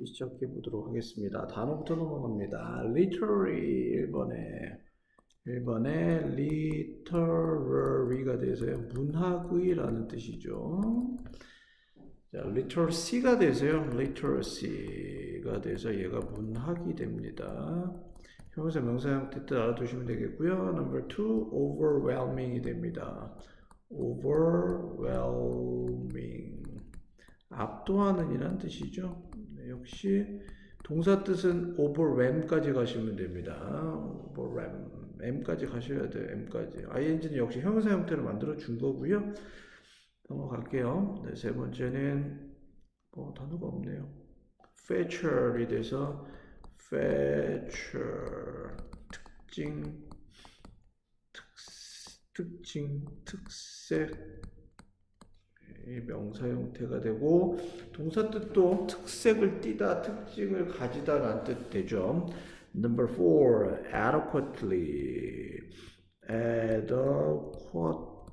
시작해 보도록 하겠습니다. 단어부터 넘어갑니다. literary 1번에 literary가 돼서요. 문학의라는 뜻이죠. 자, literacy가 돼서요. literacy가 돼서 얘가 문학이 됩니다. 형용사 명사 형태 뜻 알아두시면 되겠고요. number 2 overwhelming이 됩니다. overwhelming 압도하는 이란 뜻이죠. 네, 역시 동사 뜻은 overwhelm까지 가시면 됩니다. overwhelm m까지 가셔야 돼요. m까지. ing는 역시 형용사 형태로 만들어 준 거고요. 넘어갈게요. 네, 세 번째는 단어가 없네요. feature이 돼서 feature 특색 이 명사 형태가 되고 동사 뜻도 특색을 띠다, 특징을 가지다 라는 뜻 되죠. Number 4,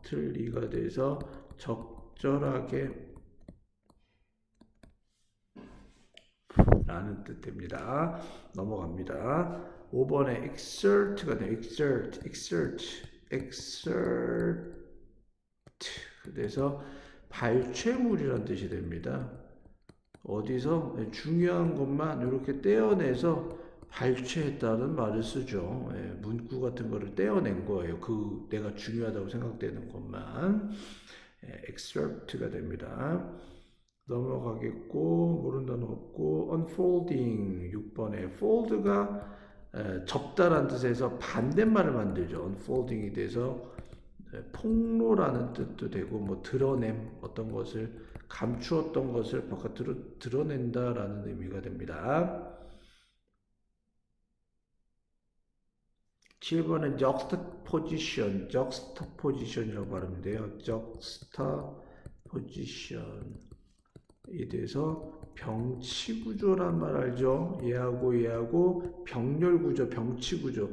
adequately가 돼서 적절하게 라는 뜻 됩니다. 넘어갑니다. 5번에 exert가 돼요. exert 그래서 발췌물이라는 뜻이 됩니다. 어디서 중요한 것만 이렇게 떼어내서 발췌했다는 말을 쓰죠. 문구 같은 거를 떼어낸 거예요. 내가 중요하다고 생각되는 것만 excerpt가 됩니다. 넘어가겠고 모르는 단어 없고 unfolding 6번에 fold가 접다라는 뜻에서 반대말을 만들죠. unfolding이 돼서 폭로라는 뜻도 되고 드러냄 어떤 것을 감추었던 것을 바깥으로 드러낸다라는 의미가 됩니다. 7번은 juxtaposition이라고 발음인데요. juxtaposition이 돼서 병치구조란 말 알죠? 얘하고 병렬구조, 병치구조.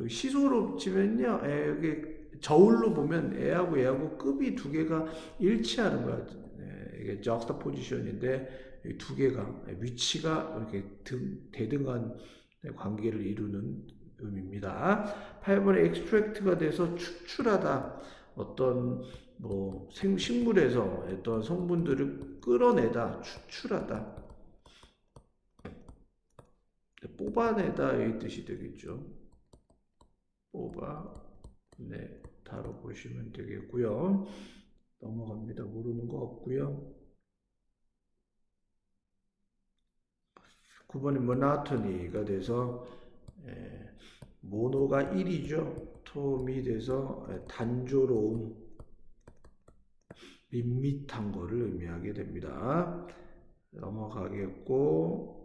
시소로 치면요, 여기 저울로 보면 얘하고 급이 두 개가 일치하는 거야. 이게 juxtaposition인데 두 개가 위치가 이렇게 대등한 관계를 이루는 의미입니다. 8번에 extract가 돼서 추출하다. 어떤 식물에서 어떤 성분들을 끌어내다, 추출하다, 뽑아내다 이 뜻이 되겠죠. 다로 보시면 되겠고요. 넘어갑니다. 모르는 거 없고요. 9번이 monotony가 돼서 모노가 1이죠. 톰이 돼서 단조로움, 밋밋한 거를 의미하게 됩니다. 넘어가겠고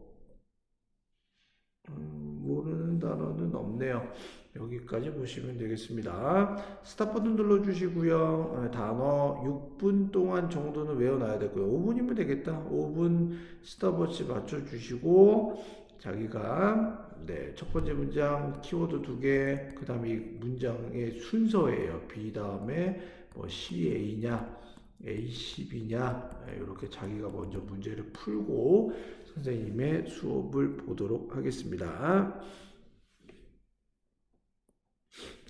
모르는 단어는 없네요. 여기까지 보시면 되겠습니다. 스탑 버튼 눌러주시고요. 단어 6분 동안 정도는 외워놔야 되고요. 5분이면 되겠다. 5분 스탑워치 맞춰주시고 자기가 첫 번째 문장 키워드 2개 그 다음에 이 문장의 순서예요. B 다음에 CA냐 A10이냐 이렇게 자기가 먼저 문제를 풀고 선생님의 수업을 보도록 하겠습니다.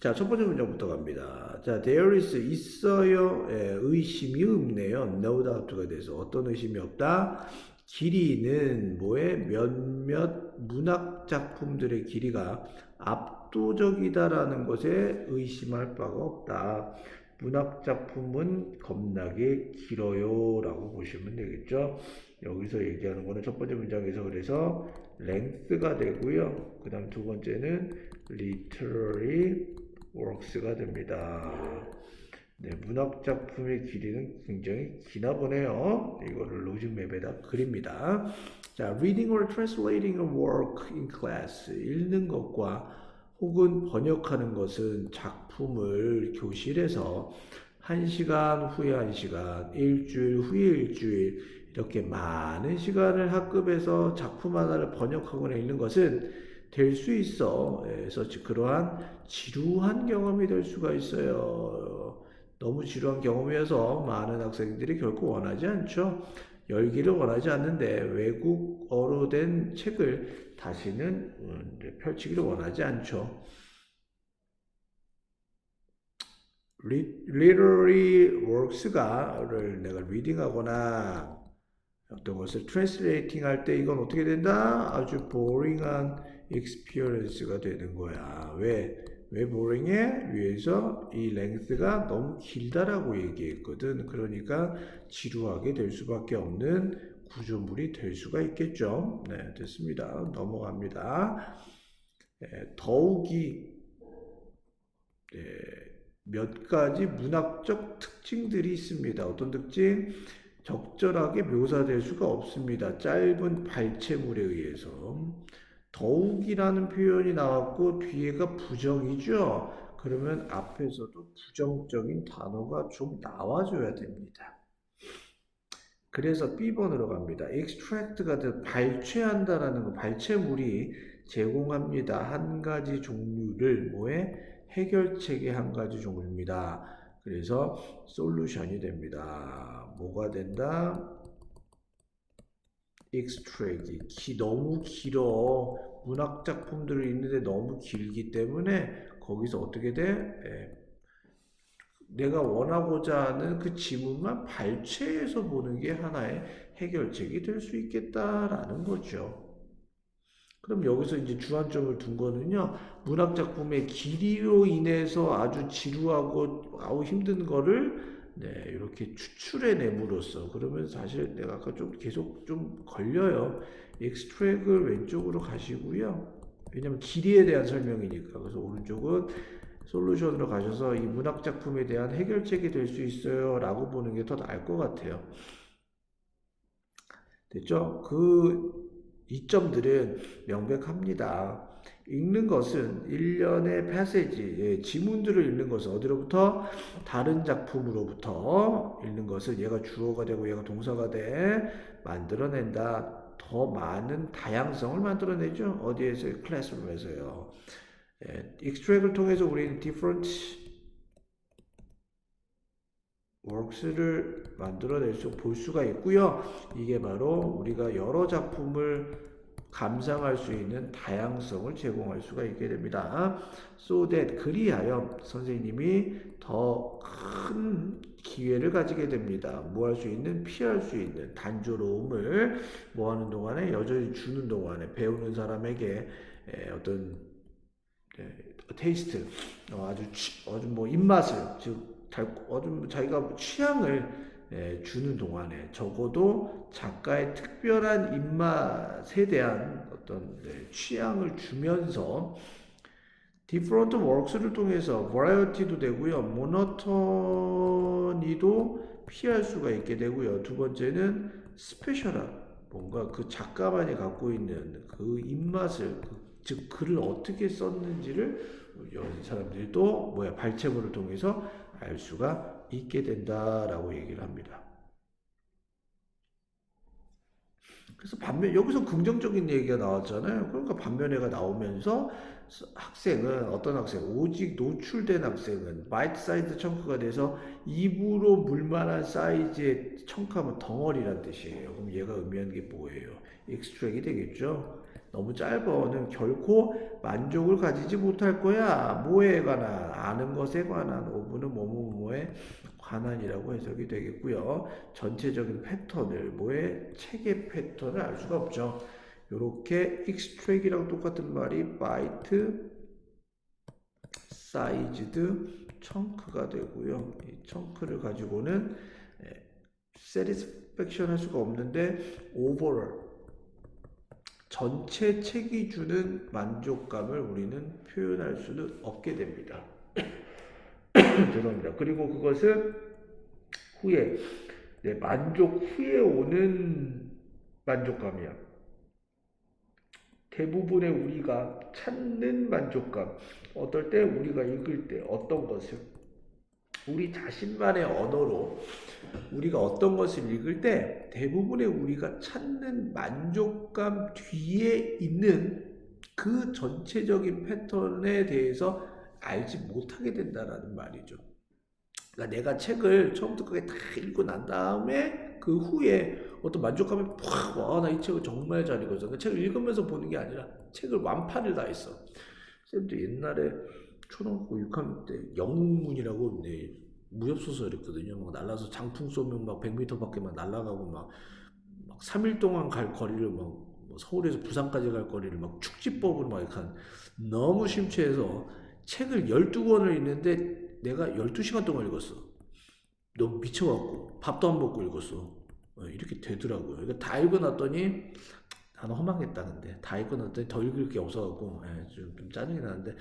자, 첫 번째 문장부터 갑니다. 자, there is 있어요. 의심이 없네요. no doubt가 돼서 어떤 의심이 없다. 길이는 몇몇 문학 작품들의 길이가 압도적이다라는 것에 의심할 바가 없다. 문학 작품은 겁나게 길어요 라고 보시면 되겠죠. 여기서 얘기하는 거는 첫 번째 문장에서 그래서 length가 되고요. 그 다음 두 번째는 literary works가 됩니다. 문학 작품의 길이는 굉장히 기나 보네요. 이거를 로직맵에다 그립니다. 자, reading or translating a work in class. 읽는 것과 혹은 번역하는 것은 작품을 교실에서 1시간 후에 1시간, 일주일 후에 일주일 이렇게 많은 시간을 학급에서 작품 하나를 번역하거나 읽는 것은 될 수 있어. 그래서 그러한 지루한 경험이 될 수가 있어요. 너무 지루한 경험이어서 많은 학생들이 결코 원하지 않죠. 열기를 원하지 않는데 외국어로 된 책을 다시는 펼치기를 원하지 않죠. literary works가를 내가 리딩하거나 어떤 것을 트랜스레이팅 할 때 이건 어떻게 된다? 아주 보링한 experience가 되는 거야. 왜 보링해? 위에서 이 랭스가 너무 길다라고 얘기했거든. 그러니까 지루하게 될 수밖에 없는 구조물이 될 수가 있겠죠. 네, 됐습니다. 넘어갑니다. 더욱이 몇 가지 문학적 특징들이 있습니다. 어떤 특징? 적절하게 묘사될 수가 없습니다. 짧은 발췌물에 의해서. 더욱이라는 표현이 나왔고 뒤에가 부정이죠. 그러면 앞에서도 부정적인 단어가 좀 나와줘야 됩니다. 그래서 B번으로 갑니다. extract가 발췌한다라는 거, 발췌물이 제공합니다. 한 가지 종류를 뭐에? 해결책의 한 가지 종류입니다. 그래서 솔루션이 됩니다. 뭐가 된다? extract이 너무 길어. 문학 작품들을 읽는데 너무 길기 때문에 거기서 어떻게 돼? 내가 원하고자 하는 그 지문만 발췌해서 보는 게 하나의 해결책이 될 수 있겠다라는 거죠. 그럼 여기서 이제 주안점을 둔 거는요, 문학 작품의 길이로 인해서 아주 지루하고 아우 힘든 거를 네, 이렇게 추출해 내므로써 그러면 사실 내가 아까 좀 계속 좀 걸려요. 엑스트랙을 왼쪽으로 가시고요. 왜냐면 길이에 대한 설명이니까. 그래서 오른쪽은 솔루션으로 가셔서 이 문학 작품에 대한 해결책이 될 수 있어요 라고 보는 게 더 나을 것 같아요. 됐죠? 그 이점들은 명백합니다. 읽는 것은 일련의 패시지, 지문들을 읽는 것은 어디로부터? 다른 작품으로부터 읽는 것을 얘가 주어가 되고 얘가 동사가 돼 만들어낸다. 더 많은 다양성을 만들어내죠. 어디에서? 클래스룸에서요. 익스트랙을 통해서 우리는 different works를 만들어낼 수 볼 수가 있고요. 이게 바로 우리가 여러 작품을 감상할 수 있는 다양성을 제공할 수가 있게 됩니다. So that 그리하여 선생님이 더 큰 기회를 가지게 됩니다. 뭐 할 수 있는? 피할 수 있는 단조로움을 뭐 하는 동안에? 여전히 주는 동안에 배우는 사람에게 어떤 테이스트, 아주 뭐 입맛을, 즉 아주 자기가 취향을 주는 동안에 적어도 작가의 특별한 입맛에 대한 어떤 취향을 주면서 different works를 통해서 variety도 되고요, monotony도 피할 수가 있게 되고요. 두 번째는 스페셜한 뭔가 그 작가만이 갖고 있는 그 입맛을 즉 글을 어떻게 썼는지를 사람들이 또 발췌물을 통해서 알 수가 있게 된다라고 얘기를 합니다. 그래서 반면 여기서 긍정적인 얘기가 나왔잖아요. 그러니까 반면에가 나오면서 학생은 어떤 학생, 오직 노출된 학생은 바이트 사이즈 청크가 돼서 입으로 물만한 사이즈의 청크하면 덩어리란 뜻이에요. 그럼 얘가 의미하는 게 뭐예요? 익스트랙이 되겠죠. 너무 짧아는 결코 만족을 가지지 못할 거야. 뭐에 관한? 아는 것에 관한. 오브는 뭐뭐뭐에 관한이라고 해석이 되겠고요. 전체적인 패턴을 책의 패턴을 알 수가 없죠. 이렇게 extract이랑 똑같은 말이 byte sized chunk가 되고요. 이 chunk를 가지고는 satisfaction 할 수가 없는데 overall 전체 책이 주는 만족감을 우리는 표현할 수는 없게 됩니다. 죄송합니다. 그리고 그것은 후에 만족 후에 오는 만족감이야. 대부분의 우리가 찾는 만족감. 어떨 때? 우리가 읽을 때 어떤 것을 우리 자신만의 언어로 우리가 어떤 것을 읽을 때 대부분의 우리가 찾는 만족감 뒤에 있는 그 전체적인 패턴에 대해서 알지 못하게 된다라는 말이죠. 그러니까 내가 책을 처음부터 끝까지 다 읽고 난 다음에 그 후에 어떤 만족감이 팍 와. 나 이 책을 정말 잘 읽었어. 그 책을 읽으면서 보는 게 아니라 책을 완판을 다 했어. 쌤도 옛날에 초등학교 6학년 때 영웅문이라고 무협소설 읽거든요. 막 날라서 장풍 쏘면 막 100m 밖에 막 날아가고 막 3일 동안 갈 거리를 뭐 서울에서 부산까지 갈 거리를 막 축지법으로 막 이렇게 너무 심취해서 책을 12권을 읽는데 내가 12시간 동안 읽었어. 너무 미쳐갖고 밥도 안 먹고 읽었어. 이렇게 되더라고요. 그러니까 다 읽어놨더니 나는 허망했다. 근데 다 읽어놨더니 더 읽을 게 없어갖고 좀 짜증이 나는데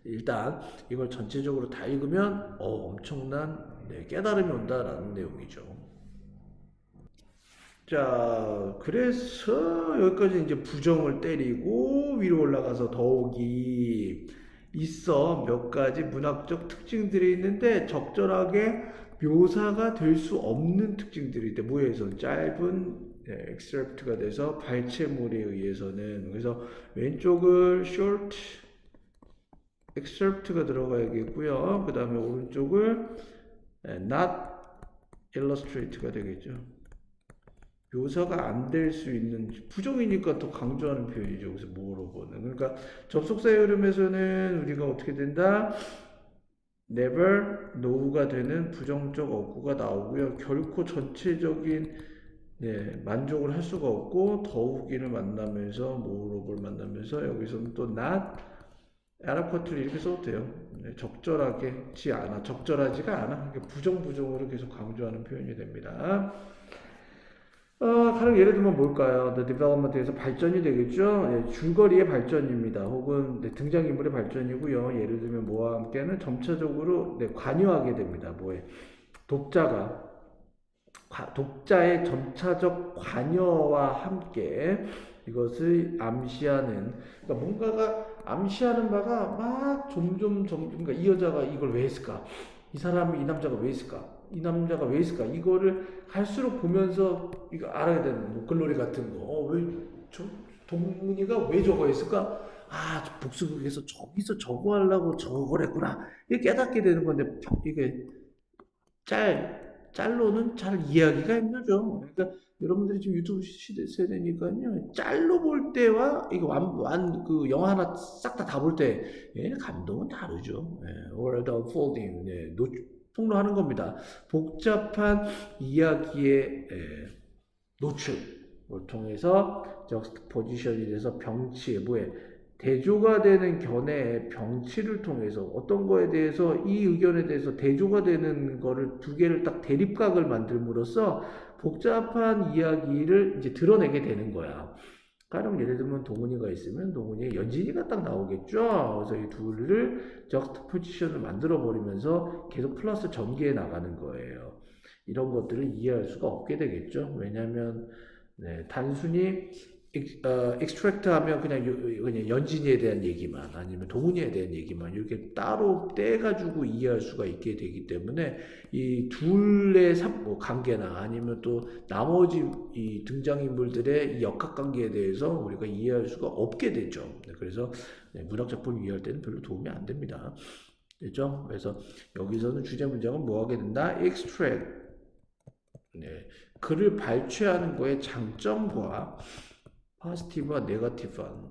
일단 이걸 전체적으로 다 읽으면 엄청난 깨달음이 온다라는 내용이죠. 자, 그래서 여기까지 이제 부정을 때리고 위로 올라가서 더욱이 있어 몇 가지 문학적 특징들이 있는데 적절하게 묘사가 될 수 없는 특징들이 있대. 뭐에선 짧은 excerpt가 돼서 발췌물에 의해서는 그래서 왼쪽을 short excerpt가 들어가야겠고요. 그 다음에 오른쪽을 not illustrate가 되겠죠. 묘사가 안 될 수 있는 부정이니까 더 강조하는 표현이죠. 그래서 모로보는 그러니까 접속사의 흐름에서는 우리가 어떻게 된다? never no가 되는 부정적 어구가 나오고요. 결코 전체적인 만족을 할 수가 없고 더욱이를 만나면서 모로를 만나면서 여기서는 또 not 아랍커트를 이렇게 써도 돼요. 적절하지 않아, 적절하지가 않아. 부정으로 계속 강조하는 표현이 됩니다. 가령 예를 들면 뭘까요? The development에서 발전이 되겠죠? 줄거리의 발전입니다. 혹은 등장인물의 발전이고요. 예를 들면 뭐와 함께는 점차적으로 관여하게 됩니다. 독자의 점차적 관여와 함께 이것을 암시하는, 그러니까 뭔가가 암시하는 바가 막 점점, 그러니까 이 여자가 이걸 왜 했을까? 이 남자가 왜 했을까? 이 남자가 왜 했을까? 이거를 갈수록 보면서 이거 알아야 되는 뭐 글로리 같은 거. 동문이가 왜 저거 했을까? 복수극에서 저기서 저거 하려고 저걸 했구나. 이게 깨닫게 되는 건데, 이게 짤로는 잘 이해하기가 힘들죠. 그러니까 여러분들이 지금 유튜브 세대니까요. 짤로 볼 때와 이거 그 영화 하나 싹 다 볼 때 감동은 다르죠. Word unfolding 폭로하는 겁니다. 복잡한 이야기의 노출을 통해서 juxtaposition이 돼서 병치 대조가 되는 견해의 병치를 통해서 어떤 거에 대해서 이 의견에 대해서 대조가 되는 거를 두 개를 딱 대립각을 만들므로써 복잡한 이야기를 이제 드러내게 되는 거야. 가령 예를 들면 동훈이가 있으면 동훈이의 연진이가 딱 나오겠죠. 그래서 이 둘을 적스포지션을 만들어 버리면서 계속 플러스 전개해 나가는 거예요. 이런 것들을 이해할 수가 없게 되겠죠. 왜냐하면 단순히 extract 하면 그냥 연진이에 대한 얘기만 아니면 동훈이에 대한 얘기만 이렇게 따로 떼가지고 이해할 수가 있게 되기 때문에 이 둘의 관계나 아니면 또 나머지 이 등장인물들의 이 역학관계에 대해서 우리가 이해할 수가 없게 되죠. 그래서 문학작품 이해할 때는 별로 도움이 안 됩니다. 됐죠? 그래서 여기서는 주제 문장은 뭐 하게 된다? extract. 글을 발췌하는 거의 장점과 포지티브와 네거티브한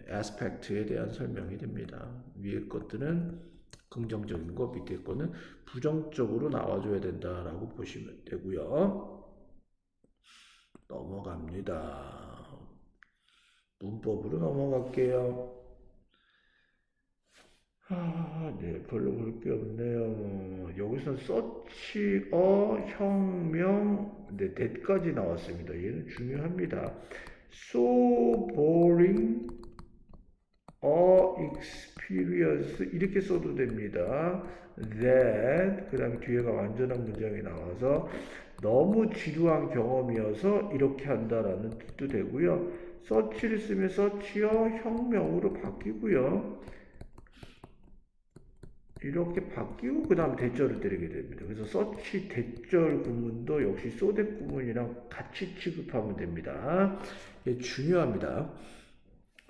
애스펙트에 대한 설명이 됩니다. 위의 것들은 긍정적인 거, 밑에 거는 부정적으로 나와줘야 된다라고 보시면 되고요. 넘어갑니다. 문법으로 넘어갈게요. 별로 볼 게 없네요. 여기서 서치어, 혁명, that까지 나왔습니다. 얘는 중요합니다. So boring experience 이렇게 써도 됩니다. That 그 다음에 뒤에가 완전한 문장이 나와서 너무 지루한 경험이어서 이렇게 한다라는 뜻도 되고요. 서치를 쓰면 서치어 혁명으로 바뀌고요. 이렇게 바뀌고 그 다음 대절을 때리게 됩니다. 그래서 서치 대절 구문도 역시 소댓 구문이랑 같이 취급하면 됩니다. 이게 중요합니다.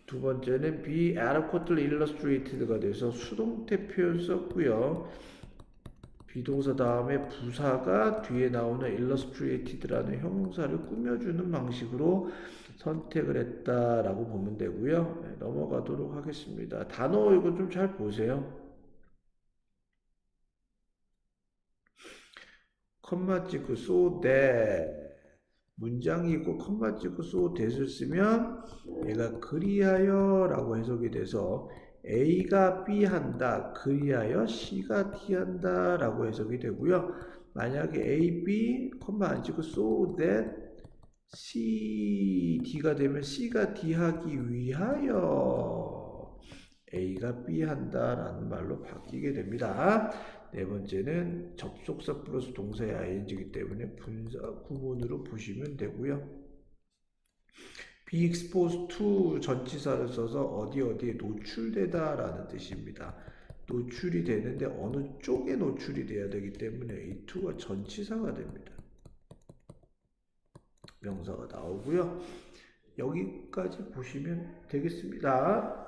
두 번째는 be adequately illustrated가 돼서 수동태 표현 썼고요. 비동사 다음에 부사가 뒤에 나오는 illustrated라는 형용사를 꾸며주는 방식으로 선택을 했다라고 보면 되고요. 네, 넘어가도록 하겠습니다. 단어 이거 좀 잘 보세요. 컴마 찍고 so that 문장이 있고 컴마 찍고 so that을 쓰면 얘가 그리하여 라고 해석이 돼서 A가 B 한다 그리하여 C가 D 한다 라고 해석이 되고요. 만약에 A, B 컴마 안 찍고 so that C, D가 되면 C가 D 하기 위하여 A가 B 한다 라는 말로 바뀌게 됩니다. 네 번째는 접속사 플러스 동사의 ing이기 때문에 분사 구문으로 보시면 되고요. be exposed to 전치사를 써서 어디에 노출되다 라는 뜻입니다. 노출이 되는데 어느 쪽에 노출이 돼야 되기 때문에 이 to가 전치사가 됩니다. 명사가 나오고요. 여기까지 보시면 되겠습니다.